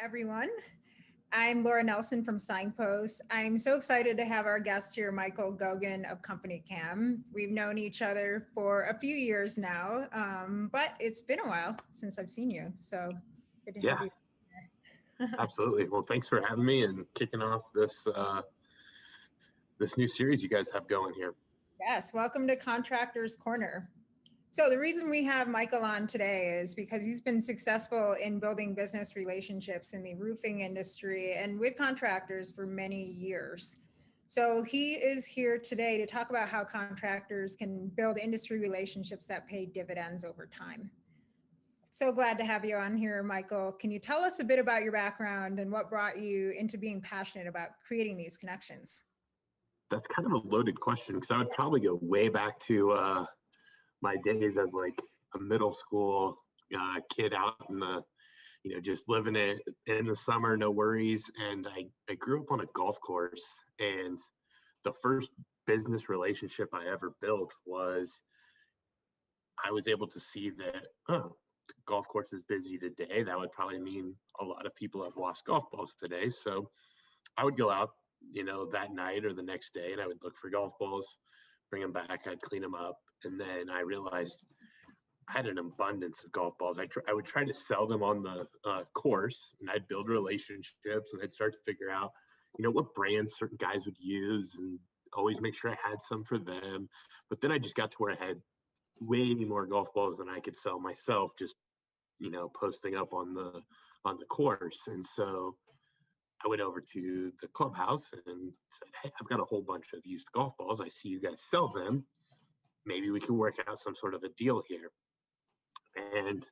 everyone. I'm Laura Nelson from Signpost. I'm so excited to have our guest here, Michael Gogan of CompanyCam. We've known each other for a few years now, but it's been a while since I've seen you. So good to have Yeah, you. absolutely. Well, thanks for having me and kicking off this new series you guys have going here. Yes, welcome to Contractor's Corner. So the reason we have Michael on today is because he's been successful in building business relationships in the roofing industry and with contractors for many years. So he is here today to talk about how contractors can build industry relationships that pay dividends over time. So glad to have you on here, Michael. Can you tell us a bit about your background and what brought you into being passionate about creating these connections? That's kind of a loaded question because I would probably go way back to my days as like a middle school kid out in the, just living it in the summer, no worries. And I grew up on a golf course, and the first business relationship I ever built was I was able to see that, oh, the golf course is busy today. That would probably mean a lot of people have lost golf balls today. So I would go out, that night or the next day, and I would look for golf balls, bring them back, I'd clean them up. And then I realized I had an abundance of golf balls. I would try to sell them on the course, and I'd build relationships, and I'd start to figure out, what brands certain guys would use, and always make sure I had some for them. But then I just got to where I had way more golf balls than I could sell myself, just, posting up on the course. And so I went over to the clubhouse and said, hey, I've got a whole bunch of used golf balls. I see you guys sell them. Maybe we can work out some sort of a deal here. And,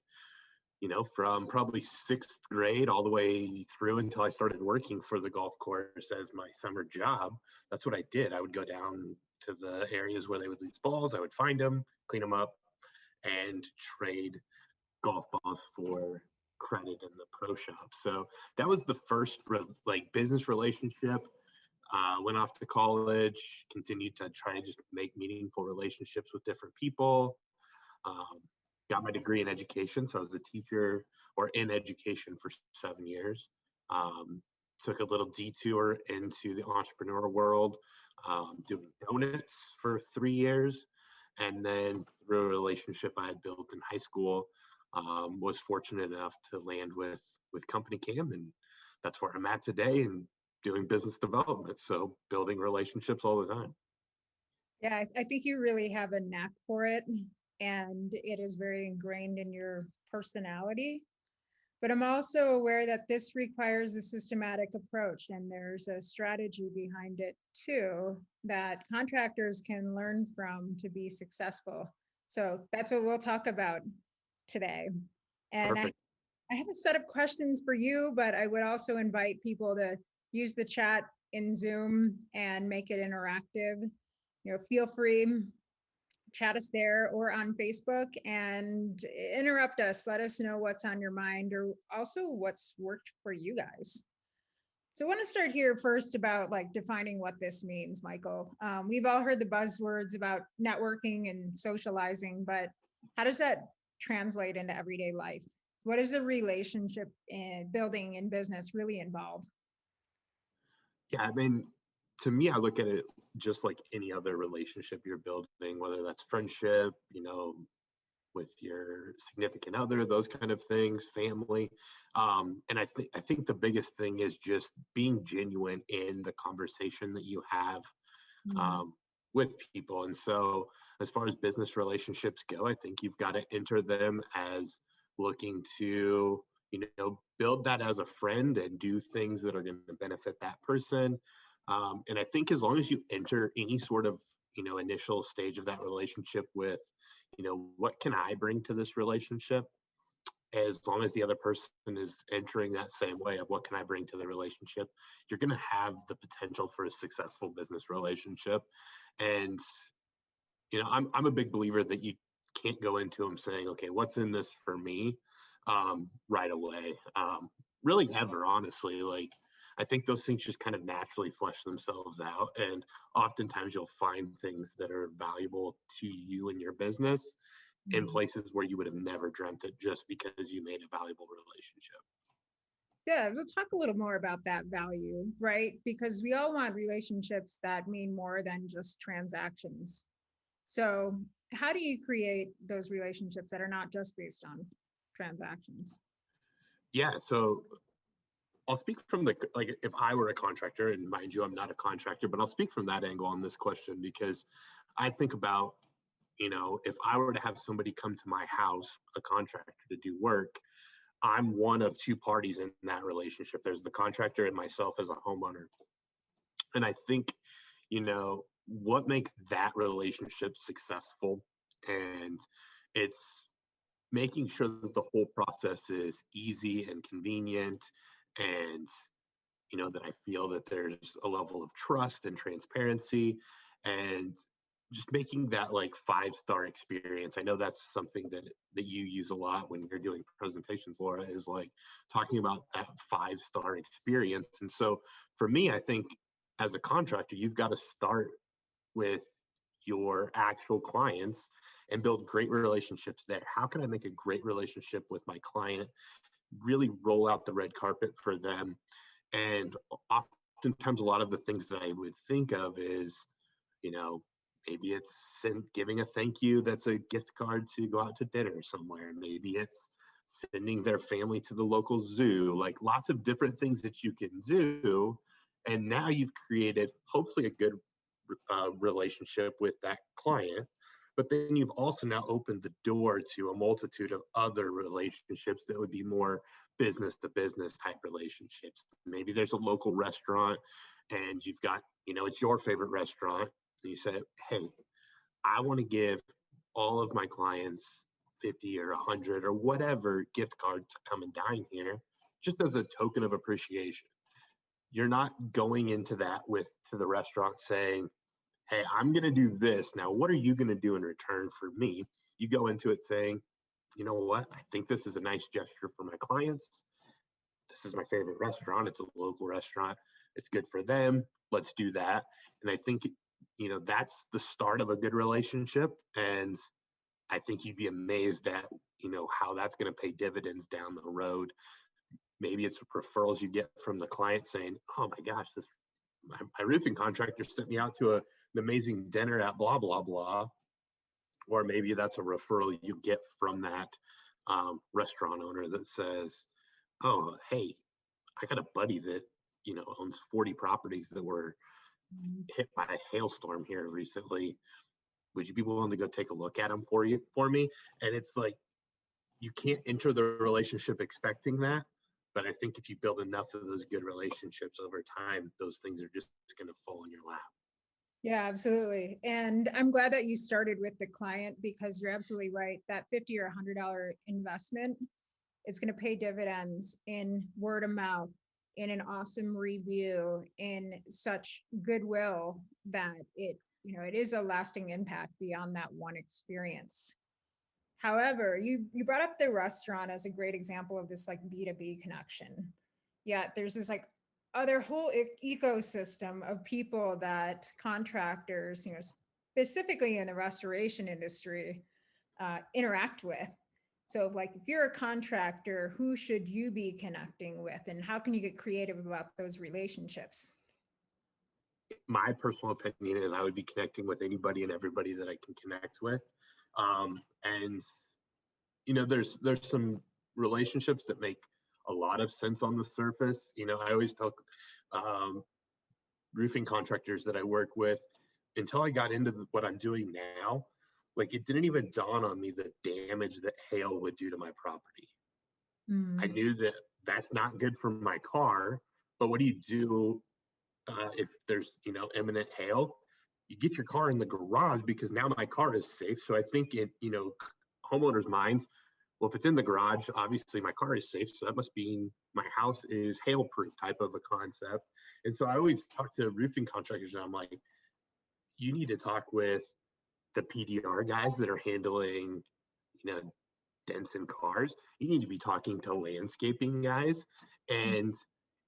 from probably sixth grade all the way through until I started working for the golf course as my summer job, that's what I did. I would go down to the areas where they would lose balls. I would find them, clean them up, and trade golf balls for credit in the pro shop. So that was the first business relationship. Went off to college, continued to try and just make meaningful relationships with different people. Got my degree in education, so I was a teacher or in education for 7 years. Took a little detour into the entrepreneur world, doing donuts for 3 years. And then through a relationship I had built in high school, was fortunate enough to land with CompanyCam, and that's where I'm at today and doing business development. So building relationships all the time. Yeah, I think you really have a knack for it, and it is very ingrained in your personality. But I'm also aware that this requires a systematic approach, and there's a strategy behind it too that contractors can learn from to be successful. So that's what we'll talk about today. And I have a set of questions for you, but I would also invite people to use the chat in Zoom and make it interactive. Feel free, chat us there or on Facebook and interrupt us. Let us know what's on your mind or also what's worked for you guys. So I want to start here first about defining what this means, Michael. We've all heard the buzzwords about networking and socializing, but how does that translate into everyday life? What does a relationship in building in business really involve? Yeah, I mean, to me, I look at it just like any other relationship you're building, whether that's friendship, with your significant other, those kind of things, family. And I think the biggest thing is just being genuine in the conversation that you have with people. And so as far as business relationships go, I think you've got to enter them as looking to, build that as a friend and do things that are going to benefit that person. And I think as long as you enter any sort of, initial stage of that relationship with, what can I bring to this relationship? As long as the other person is entering that same way of what can I bring to the relationship, you're going to have the potential for a successful business relationship. And, I'm a big believer that you can't go into them saying, okay, what's in this for me right away? Really ever, honestly. I think those things just kind of naturally flesh themselves out. And oftentimes you'll find things that are valuable to you and your business in places where you would have never dreamt it just because you made a valuable relationship. Yeah, let's talk a little more about that value, right? Because we all want relationships that mean more than just transactions. So, how do you create those relationships that are not just based on transactions? Yeah, so I'll speak from the like if I were a contractor, and mind you, I'm not a contractor, but I'll speak from that angle on this question because I think about, if I were to have somebody come to my house, a contractor to do work, I'm one of two parties in that relationship. There's the contractor and myself as a homeowner. And I think, what makes that relationship successful, and it's making sure that the whole process is easy and convenient, and that I feel that there's a level of trust and transparency, and just making that like 5-star experience. I know that's something that you use a lot when you're doing presentations, Laura, is like talking about that 5-star experience. And so for me, I think as a contractor, you've got to start with your actual clients and build great relationships there. How can I make a great relationship with my client? Really roll out the red carpet for them. And oftentimes, a lot of the things that I would think of is, you know, maybe it's giving a thank you that's a gift card to go out to dinner somewhere. Maybe it's sending their family to the local zoo, like lots of different things that you can do. And now you've created hopefully a good relationship with that client. But then you've also now opened the door to a multitude of other relationships that would be more business to business type relationships. Maybe there's a local restaurant and you've got, it's your favorite restaurant. And you say, hey, I want to give all of my clients 50 or 100 or whatever gift card to come and dine here, just as a token of appreciation. You're not going into that to the restaurant saying, hey, I'm going to do this. Now, what are you going to do in return for me? You go into it saying, you know what? I think this is a nice gesture for my clients. This is my favorite restaurant. It's a local restaurant. It's good for them. Let's do that. And I think, that's the start of a good relationship. And I think you'd be amazed at, how that's going to pay dividends down the road. Maybe it's referrals you get from the client saying, oh my gosh, my roofing contractor sent me out to an amazing dinner at blah, blah, blah. Or maybe that's a referral you get from that restaurant owner that says, oh, hey, I got a buddy that, owns 40 properties that were hit by a hailstorm here recently. Would you be willing to go take a look at them for me? And it's like, you can't enter the relationship expecting that. But I think if you build enough of those good relationships over time, those things are just going to fall in your lap. Yeah, absolutely. And I'm glad that you started with the client because you're absolutely right. That $50 or $100 investment is going to pay dividends in word of mouth, in an awesome review, in such goodwill that it is a lasting impact beyond that one experience. However, you brought up the restaurant as a great example of this like B2B connection. Yeah, there's this like other whole ecosystem of people that contractors, specifically in the restoration industry, interact with. So like if you're a contractor, who should you be connecting with and how can you get creative about those relationships? My personal opinion is I would be connecting with anybody and everybody that I can connect with. And there's some relationships that make a lot of sense on the surface. I always tell roofing contractors that I work with, until I got into what I'm doing now, like it didn't even dawn on me the damage that hail would do to my property. I knew that that's not good for my car, but what do you do if there's imminent hail? You get your car in the garage because now my car is safe. So I think in homeowners' minds, well, if it's in the garage, obviously my car is safe, so that must mean my house is hail-proof type of a concept. And so I always talk to roofing contractors and I'm like, you need to talk with the PDR guys that are handling, dents in cars. You need to be talking to landscaping guys. And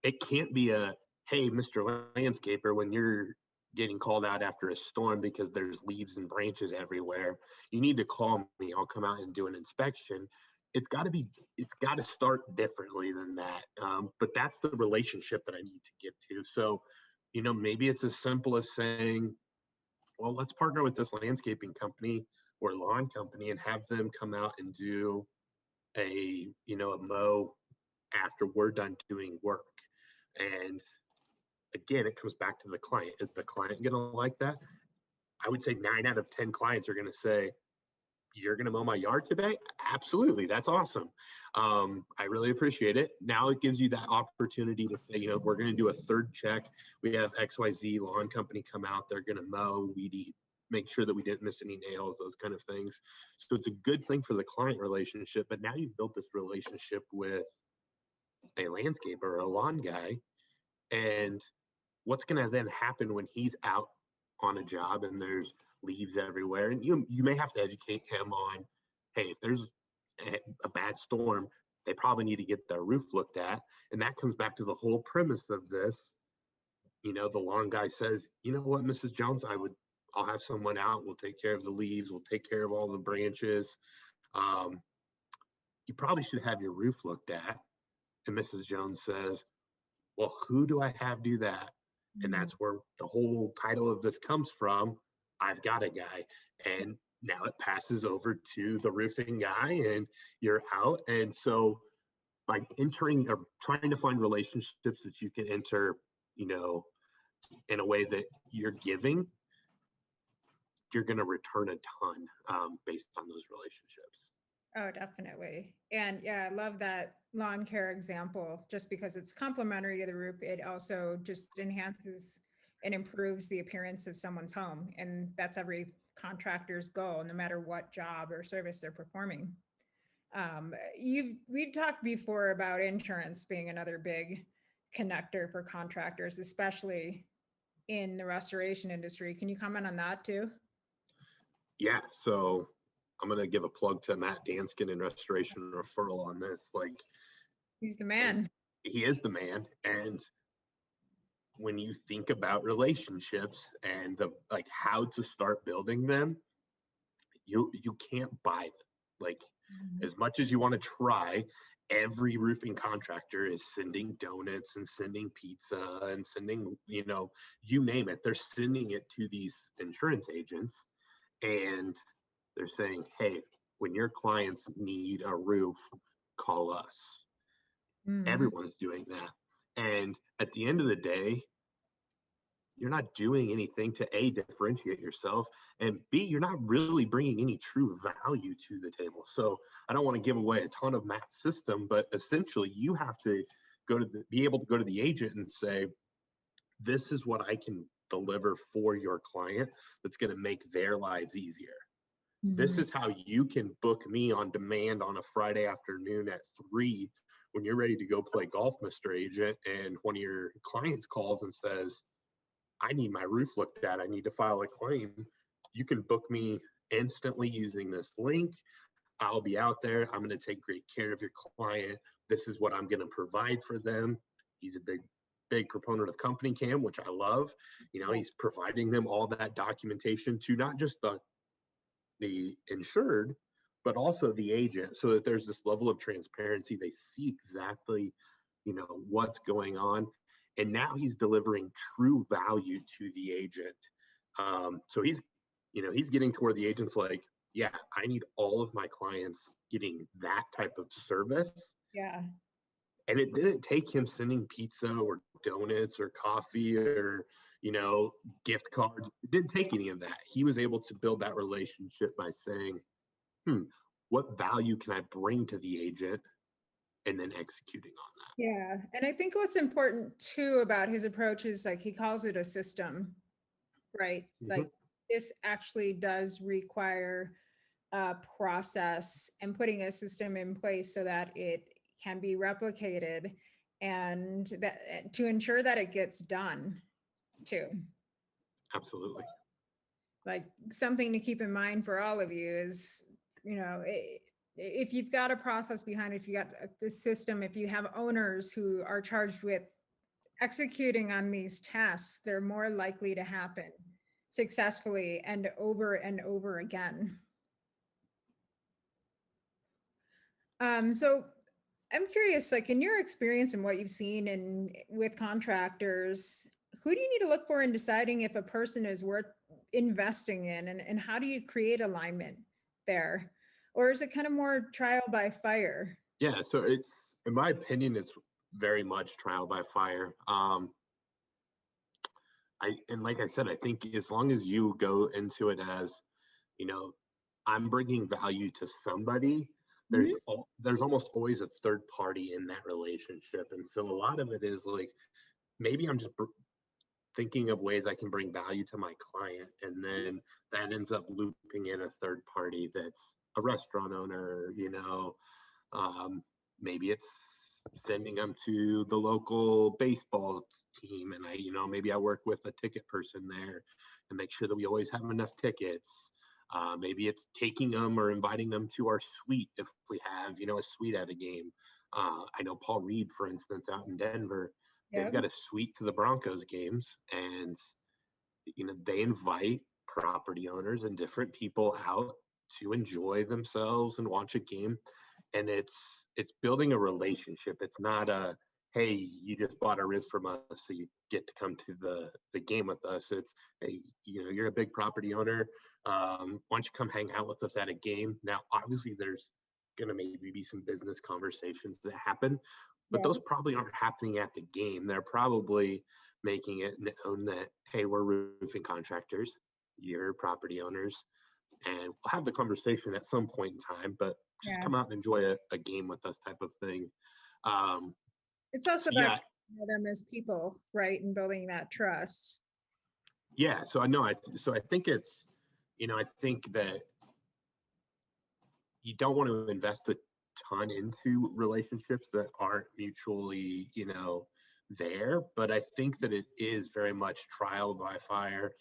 it can't be a, hey, Mr. Landscaper, when you're getting called out after a storm because there's leaves and branches everywhere, you need to call me. I'll come out and do an inspection. it's got to start differently than that. But that's the relationship that I need to get to. So, maybe it's as simple as saying, well, let's partner with this landscaping company or lawn company and have them come out and do a mow after we're done doing work. And again, it comes back to the client. Is the client going to like that? I would say 9 out of 10 clients are going to say, you're going to mow my yard today? Absolutely. That's awesome. I really appreciate it. Now it gives you that opportunity to say, we're going to do a third check. We have XYZ lawn company come out. They're going to mow, weed eat, make sure that we didn't miss any nails, those kind of things. So it's a good thing for the client relationship, but now you've built this relationship with a landscaper or a lawn guy. And what's going to then happen when he's out on a job and there's leaves everywhere, and you may have to educate him on, hey, if there's a bad storm, they probably need to get their roof looked at. And that comes back to the whole premise of this. The lawn guy says, you know what, Mrs. Jones, I'll have someone out, we'll take care of the leaves, we'll take care of all the branches. You probably should have your roof looked at. And Mrs. Jones says, well, who do I have do that? And that's where the whole title of this comes from. I've got a guy. And now it passes over to the roofing guy and you're out. And so by entering or trying to find relationships that you can enter, in a way that you're giving, you're going to return a ton based on those relationships. Oh, definitely. And yeah, I love that lawn care example. Just because it's complementary to the roof, it also just enhances and improves the appearance of someone's home. And that's every contractor's goal, no matter what job or service they're performing. We talked before about insurance being another big connector for contractors, especially in the restoration industry. Can you comment on that too? Yeah, so I'm going to give a plug to Matt Danskin in Restoration Referral on this. He's the man. He is the man. And when you think about relationships and how to start building them, you can't buy them. As much as you want to try, every roofing contractor is sending donuts and sending pizza and sending, you name it. They're sending it to these insurance agents. And they're saying, hey, when your clients need a roof, call us. Everyone's doing that. And at the end of the day, you're not doing anything to A, differentiate yourself, and B, you're not really bringing any true value to the table. So I don't want to give away a ton of Matt's system, but essentially you have to be able to go to the agent and say, this is what I can deliver for your client that's going to make their lives easier. This is how you can book me on demand on a Friday afternoon at 3 when you're ready to go play golf, Mr. Agent, and one of your clients calls and says, I need my roof looked at. I need to file a claim. You can book me instantly using this link. I'll be out there. I'm going to take great care of your client. This is what I'm going to provide for them. He's a big proponent of CompanyCam, which I love. He's providing them all that documentation to not just the insured, but also the agent, so that there's this level of transparency. They see exactly, what's going on. And now he's delivering true value to the agent. So he's getting to where the agent's like, yeah, I need all of my clients getting that type of service. Yeah. And it didn't take him sending pizza or donuts or coffee or, gift cards. It didn't take any of that. He was able to build that relationship by saying, what value can I bring to the agent? And then executing on that. Yeah. And I think what's important too about his approach is he calls it a system, right? This actually does require a process and putting a system in place so that it can be replicated and that to ensure that it gets done too. Absolutely. Something to keep in mind for all of you is, if you've got a process behind it, if you got the system, if you have owners who are charged with executing on these tasks, they're more likely to happen successfully and over again. So I'm curious, like in your experience and what you've seen in with contractors, who do you need to look for in deciding if a person is worth investing in, and how do you create alignment there? Or is it kind of more trial by fire? Yeah, so it's, in my opinion, it's very much trial by fire. And like I said, I think as long as you go into it as, you know, I'm bringing value to somebody, Mhm. there's almost always a third party in that relationship, and so a lot of it is like maybe I'm just thinking of ways I can bring value to my client, and then that ends up looping in a third party that's a restaurant owner, maybe it's sending them to the local baseball team, and maybe I work with a ticket person there and make sure that we always have enough tickets. Maybe it's taking them or inviting them to our suite if we have, a suite at a game. I know Paul Reed, for instance, out in Denver, they've Yep. got a suite to the Broncos games, and they invite property owners and different people out to enjoy themselves and watch a game. And it's building a relationship. It's not a, hey, you just bought a rib from us, so you get to come to the game with us. It's, hey, you're a big property owner. Why don't you come hang out with us at a game? Now, obviously, there's going to maybe be some business conversations that happen, but Yeah. those probably aren't happening at the game. They're probably making it known that, hey, we're roofing contractors, you're property owners, and we'll have the conversation at some point in time, but just Yeah. come out and enjoy a game with us type of thing. Um, It's also so about yeah, them as people, right? And building that trust. yeah. So I know. So I think it's, I think that you don't want to invest a ton into relationships that aren't mutually, there. But I think that it is very much trial by fire.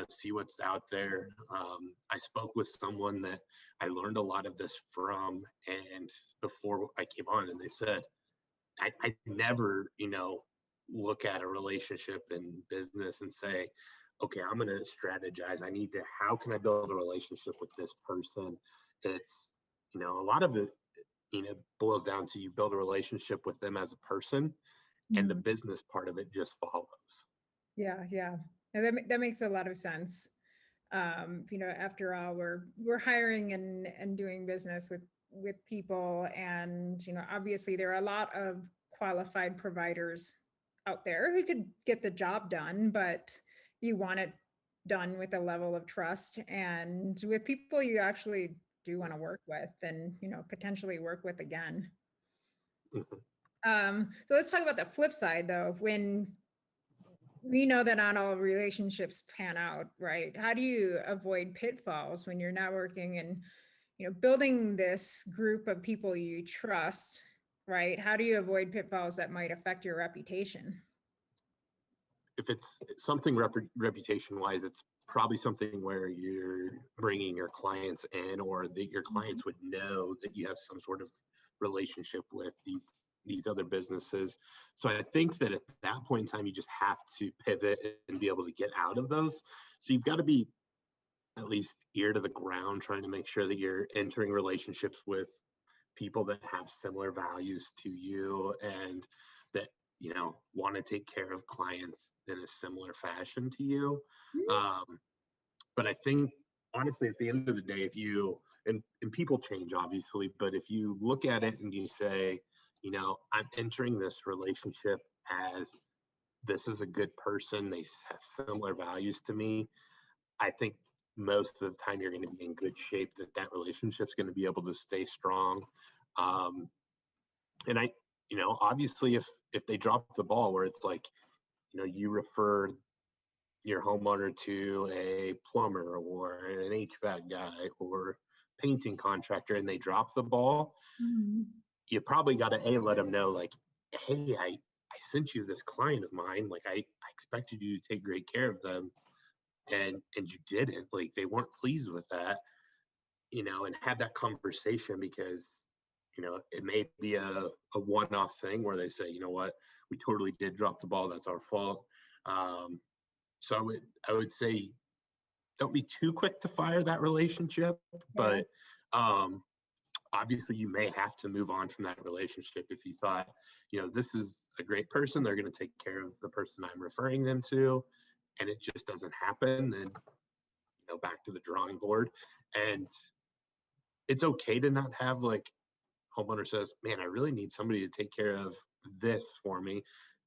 See what's out there. I spoke with someone that I learned a lot of this from, and before I came on, and they said, I never, look at a relationship in business and say, okay, I'm going to strategize. How can I build a relationship with this person? It's, a lot of it, boils down to you build a relationship with them as a person, and the Mhm. business part of it just follows. Yeah, yeah. And that makes a lot of sense. After all, we're hiring and doing business with people, and obviously there are a lot of qualified providers out there who could get the job done, but you want it done with a level of trust and with people you actually do want to work with and potentially work with again. Mhm. So let's talk about the flip side though. When we know that not all relationships pan out, right? How do you avoid pitfalls when you're networking and building this group of people you trust, right? How do you avoid pitfalls that might affect your reputation? If it's something reputation wise, it's probably something where you're bringing your clients in, or that your Mhm. clients would know that you have some sort of relationship with these other businesses. So I think that at that point in time, you just have to pivot and be able to get out of those. So you've got to be at least ear to the ground, trying to make sure that you're entering relationships with people that have similar values to you, and that want to take care of clients in a similar fashion to you. But I think, honestly, at the end of the day, if you and people change obviously, but if you look at it and you say, I'm entering this relationship as, this is a good person, they have similar values to me, I think most of the time you're going to be in good shape, that relationship's going to be able to stay strong. um, and obviously, if they drop the ball where it's like, you refer your homeowner to a plumber or an HVAC guy or painting contractor, and they drop the ball, Mhm. you probably got to let them know, like, hey, I sent you this client of mine, like I expected you to take great care of them, and you didn't. Like, they weren't pleased with that, and have that conversation, because it may be a one-off thing where they say, you know what, we totally did drop the ball, that's our fault. So I would say, don't be too quick to fire that relationship, Yeah. but um, obviously you may have to move on from that relationship if you thought, this is a great person, they're going to take care of the person I'm referring them to, and it just doesn't happen, then back to the drawing board. And it's okay to not have, like, homeowner says, man, I really need somebody to take care of this for me.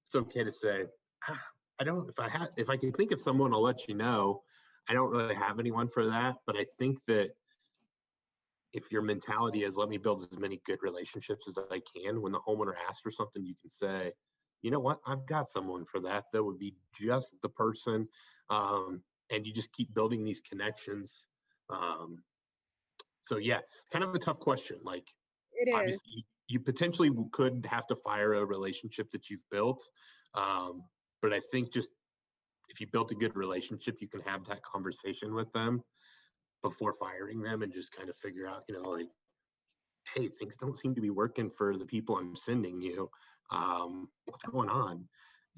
It's okay to say, I don't, if I can think of someone, I'll let you know. I don't really have anyone for that, but I think that if your mentality is, let me build as many good relationships as I can, when the homeowner asks for something, you can say, you know what, I've got someone for that. That would be just the person. And you just keep building these connections. So yeah, kind of a tough question. Like, It is. obviously you potentially could have to fire a relationship that you've built. But I think just if you built a good relationship, you can have that conversation with them before firing them and just kind of figure out, like, hey, things don't seem to be working for the people I'm sending you. What's going on?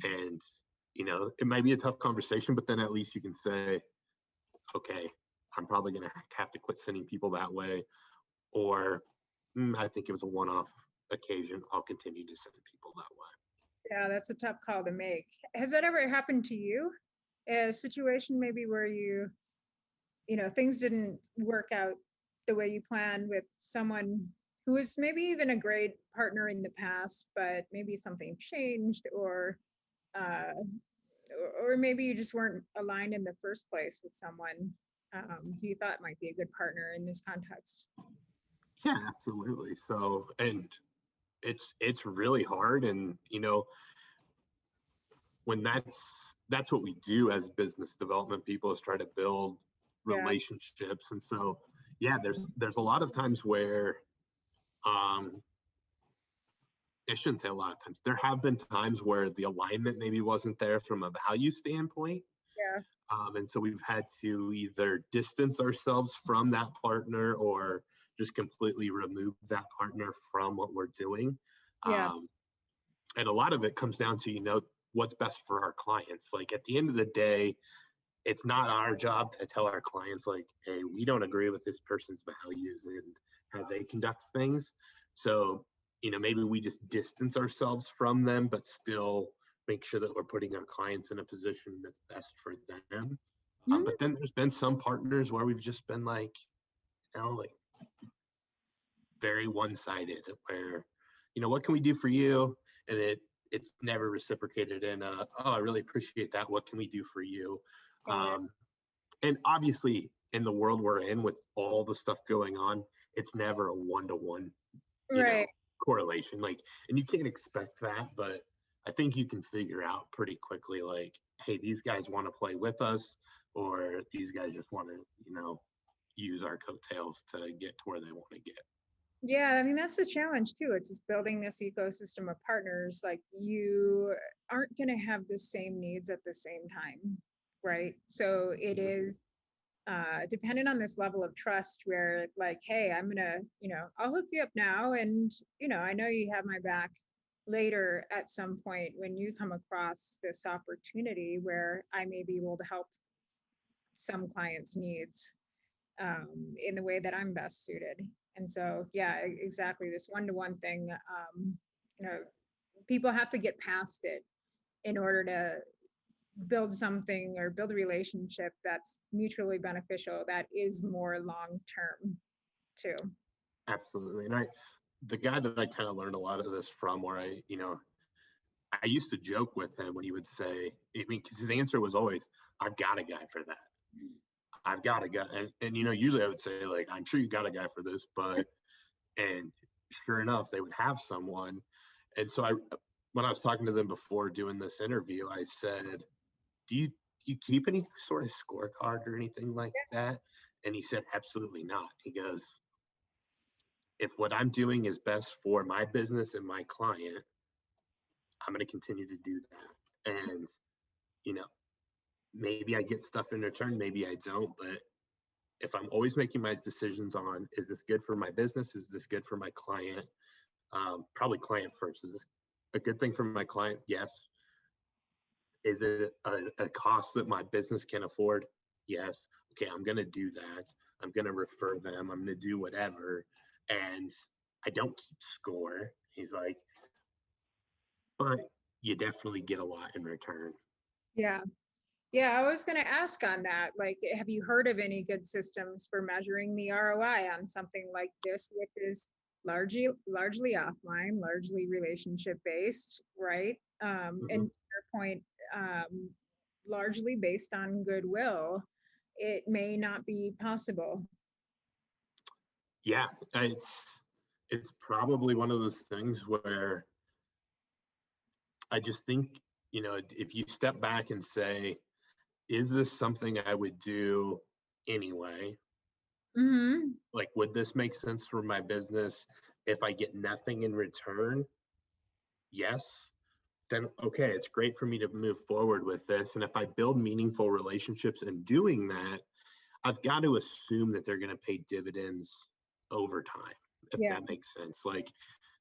And, it might be a tough conversation, but then at least you can say, okay, I'm probably going to have to quit sending people that way. Or I think it was a one-off occasion. I'll continue to send people that way. Yeah, that's a tough call to make. Has that ever happened to you? A situation maybe where things didn't work out the way you planned with someone who was maybe even a great partner in the past, but maybe something changed, uh, or maybe you just weren't aligned in the first place with someone who you thought might be a good partner in this context. Yeah, absolutely. So, and it's really hard. And, when that's what we do as business development people, is try to build Yeah. relationships. And so, yeah, there's a lot of times where, I shouldn't say a lot of times, there have been times where the alignment maybe wasn't there from a value standpoint. Yeah. And so we've had to either distance ourselves from that partner or just completely remove that partner from what we're doing. Yeah. And a lot of it comes down to, what's best for our clients. Like, at the end of the day, it's not our job to tell our clients, like, hey, we don't agree with this person's values and how they conduct things. So, maybe we just distance ourselves from them, but still make sure that we're putting our clients in a position that's best for them. Mhm. But then there's been some partners where we've just been like, like, very one-sided, where, what can we do for you? And it's never reciprocated in oh, I really appreciate that. What can we do for you? And obviously, in the world we're in, with all the stuff going on, it's never a one-to-one, Right. correlation. Like, and you can't expect that, but I think you can figure out pretty quickly, like, hey, these guys want to play with us, or these guys just want to, use our coattails to get to where they want to get. Yeah, I mean, that's the challenge too. It's just building this ecosystem of partners. Like, you aren't going to have the same needs at the same time, right? So it is dependent on this level of trust where, like, hey, I'm going to, I'll hook you up now. And, I know you have my back later at some point when you come across this opportunity where I may be able to help some clients' needs in the way that I'm best suited. And so, yeah, exactly. This one-to-one thing, you know, people have to get past it in order to build something or build a relationship that's mutually beneficial, that is more long-term too. Absolutely. And the guy that I kind of learned a lot of this from, where I used to joke with him when he would say, I mean, because his answer was always, I've got a guy for that. I've got a guy. And usually I would say, like, I'm sure you got a guy for this, and sure enough, they would have someone. And so when I was talking to them before doing this interview, I said, do you keep any sort of scorecard or anything like that? And he said, absolutely not. He goes, if what I'm doing is best for my business and my client, I'm going to continue to do that. And, maybe I get stuff in return, maybe I don't. But if I'm always making my decisions on, is this good for my business? Is this good for my client? Probably client first. Is this a good thing for my client? Yes. Is it a cost that my business can afford? Yes. Okay, I'm going to do that. I'm going to refer them. I'm going to do whatever. and I don't keep score. He's like, but you definitely get a lot in return. Yeah. Yeah, I was going to ask on that. Like, have you heard of any good systems for measuring the ROI on something like this, which is largely offline, largely relationship based, right? And to your point, um, largely based on goodwill, it may not be possible. Yeah, it's probably one of those things where I just think, if you step back and say, is this something I would do anyway? Mm-hmm. Like, would this make sense for my business if I get nothing in return? Yes. Then, okay, it's great for me to move forward with this. And if I build meaningful relationships in doing that, I've got to assume that they're going to pay dividends over time, if Yeah. that makes sense. Like,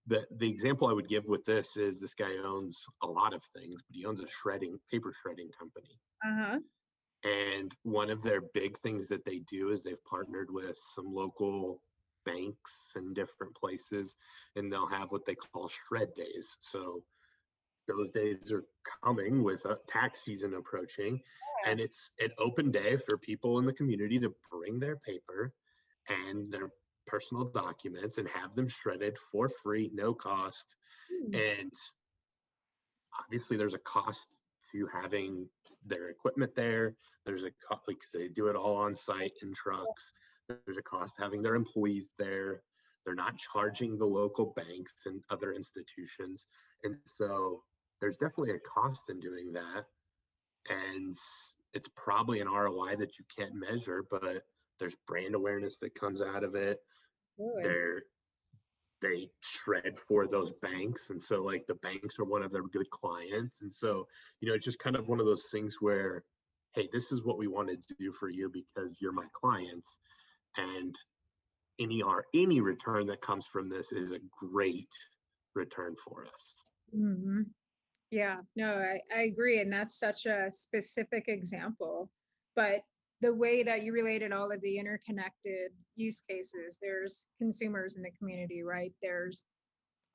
the example I would give with this is this guy owns a lot of things, but he owns a paper shredding company. Uh-huh. And one of their big things that they do is they've partnered with some local banks in different places, and they'll have what they call shred days. So those days are coming with a tax season approaching, Yeah. and it's an open day for people in the community to bring their paper and their personal documents and have them shredded for free, no cost. Hmm. And obviously there's a cost to having their equipment there. There's a cost, like they do it all on site in trucks. There's a cost having their employees there. They're not charging the local banks and other institutions. And so there's definitely a cost in doing that. And it's probably an ROI that you can't measure, but there's brand awareness that comes out of it. Absolutely. They shred for those banks, and so like the banks are one of their good clients, and so it's just kind of one of those things where, hey, this is what we want to do for you because you're my clients, and any return that comes from this is a great return for us. Mm-hmm. Yeah, no, I agree. And that's such a specific example. But the way that you related all of the interconnected use cases, there's consumers in the community, right? There's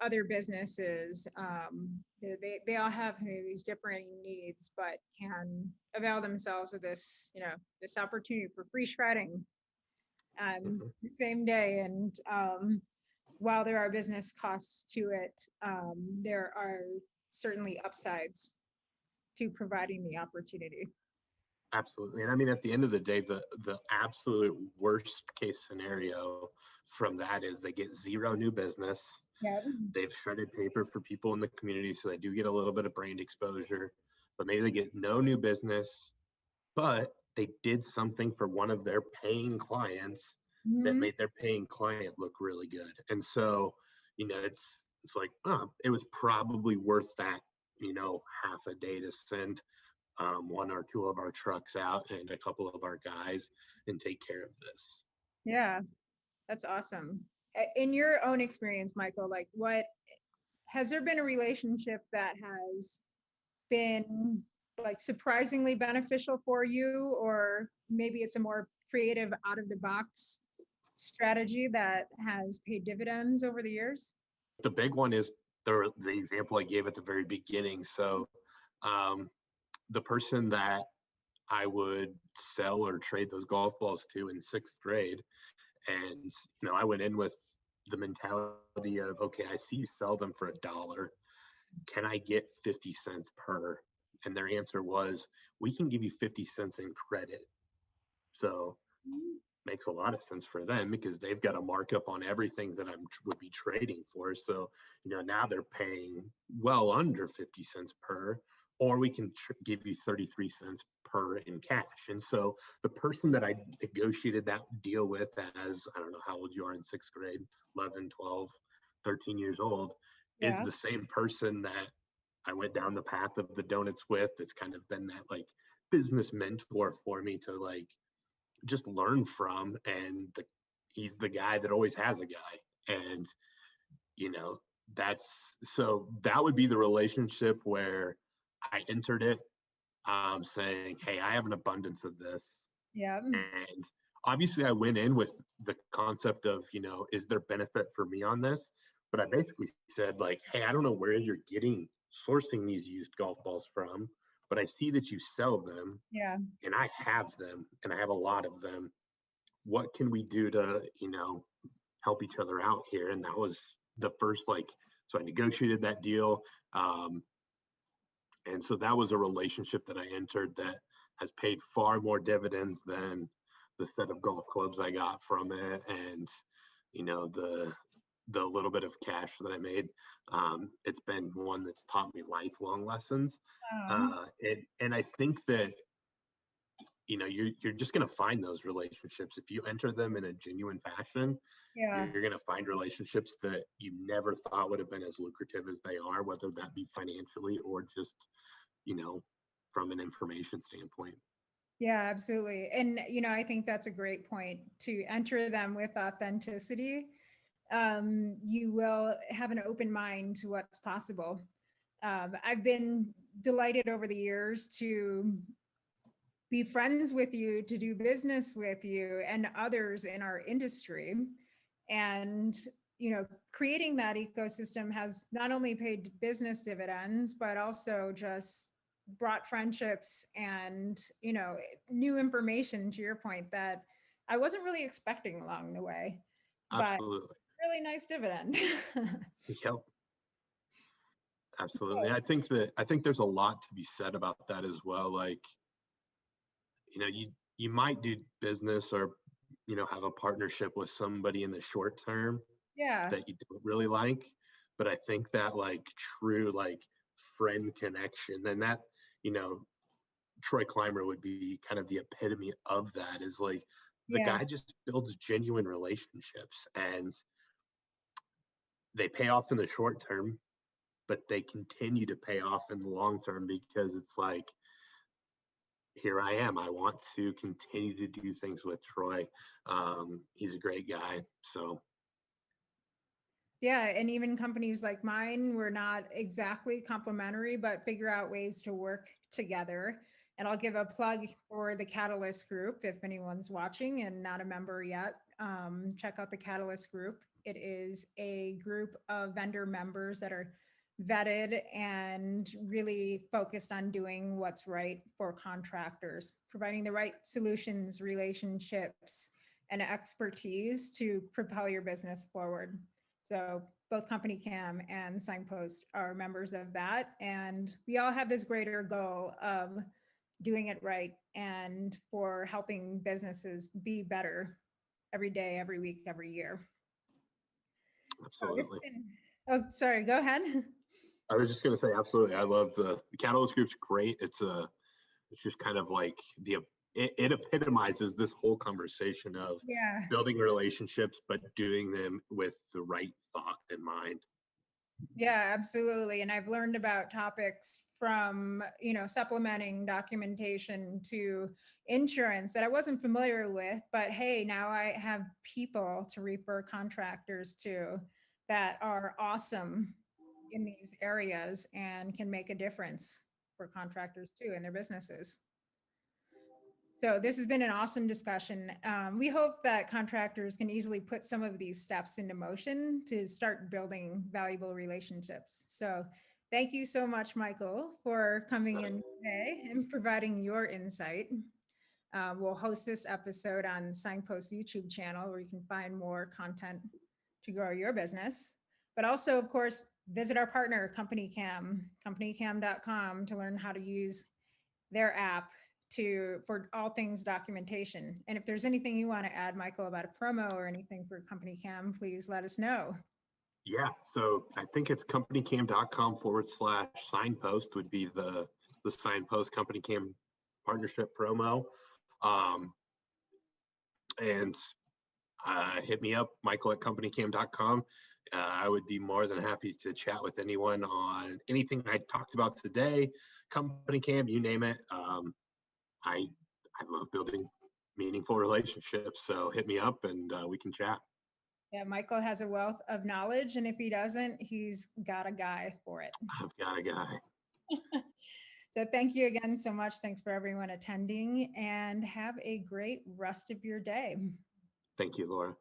other businesses. They all have these different needs, but can avail themselves of this, this opportunity for free shredding the same day. And while there are business costs to it, there are certainly upsides to providing the opportunity. Absolutely. And I mean, at the end of the day, the absolute worst case scenario from that is they get zero new business. Yeah. They've shredded paper for people in the community, so they do get a little bit of brand exposure, but maybe they get no new business, but they did something for one of their paying clients that Mm-hmm. made their paying client look really good. And so, it's like, it was probably worth that, half a day to send one or two of our trucks out and a couple of our guys and take care of this. Yeah, that's awesome. In your own experience, Michael, like what has there been a relationship that has been like surprisingly beneficial for you, or maybe it's a more creative out of the box strategy that has paid dividends over the years? The big one is the example I gave at the very beginning. So the person that I would sell or trade those golf balls to in sixth grade, and I went in with the mentality of, okay, I see you sell them for $1. Can I get 50 cents per? And their answer was, we can give you 50 cents in credit. So makes a lot of sense for them because they've got a markup on everything that I would be trading for. So, now they're paying well under 50 cents per, or we can give you 33 cents per in cash. And so the person that I negotiated that deal with as, I don't know how old you are in sixth grade, 11, 12, 13 years old, is Yeah. the same person that I went down the path of the donuts with. It's kind of been that like business mentor for me to like just learn from. And he's the guy that always has a guy. And, that would be the relationship where I entered it saying, hey, I have an abundance of this. Yeah. And obviously I went in with the concept of, is there benefit for me on this? But I basically said like, hey, I don't know where you're sourcing these used golf balls from, but I see that you sell them Yeah. and I have them and I have a lot of them. What can we do to, help each other out here? And that was the first, so I negotiated that deal. And so that was a relationship that I entered that has paid far more dividends than the set of golf clubs I got from it, and the little bit of cash that I made. It's been one that's taught me lifelong lessons. And I think that you're just going to find those relationships if you enter them in a genuine fashion. Yeah. You're going to find relationships that you never thought would have been as lucrative as they are, whether that be financially or just from an information standpoint. Yeah, absolutely. And, I think that's a great point, to enter them with authenticity. You will have an open mind to what's possible. I've been delighted over the years to be friends with you, to do business with you and others in our industry. And, creating that ecosystem has not only paid business dividends, but also just brought friendships and, new information, to your point, that I wasn't really expecting along the way. Absolutely. But really nice dividend. Yep. Absolutely. I think there's a lot to be said about that as well. Like, you might do business or, have a partnership with somebody in the short term that you don't really like. But I think that true, friend connection, and that, Troy Clymer would be kind of the epitome of that, is the guy just builds genuine relationships, and they pay off in the short term, but they continue to pay off in the long term, because it's here I am. I want to continue to do things with Troy. He's a great guy. So. Yeah, and even companies like mine, we're not exactly complementary, but figure out ways to work together. And I'll give a plug for the Catalyst Group. If anyone's watching and not a member yet, check out the Catalyst Group. It is a group of vendor members that are vetted and really focused on doing what's right for contractors, providing the right solutions, relationships, and expertise to propel your business forward. So both CompanyCam and Signpost are members of that. And we all have this greater goal of doing it right and for helping businesses be better every day, every week, every year. Absolutely. Oh, sorry, go ahead. I was just going to say, absolutely. I love the Catalyst Group's great. It's just kind of it epitomizes this whole conversation of building relationships, but doing them with the right thought in mind. Yeah, absolutely. And I've learned about topics from, supplementing documentation to insurance that I wasn't familiar with, but hey, now I have people to refer contractors to that are awesome in these areas and can make a difference for contractors too in their businesses. So this has been an awesome discussion. We hope that contractors can easily put some of these steps into motion to start building valuable relationships. So thank you so much, Michael, for coming in today and providing your insight. We'll host this episode on Signpost YouTube channel, where you can find more content to grow your business. But also, of course, visit our partner, CompanyCam, companycam.com, to learn how to use their app for all things documentation. And if there's anything you want to add, Michael, about a promo or anything for CompanyCam, please let us know. Yeah, so I think it's companycam.com/signpost would be the Signpost CompanyCam partnership promo. And hit me up, Michael at companycam.com. I would be more than happy to chat with anyone on anything I talked about today. CompanyCam, you name it. I love building meaningful relationships, so hit me up and we can chat. Yeah, Michael has a wealth of knowledge, and if he doesn't, he's got a guy for it. I've got a guy. So thank you again so much. Thanks for everyone attending, and have a great rest of your day. Thank you, Laura.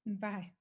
Bye.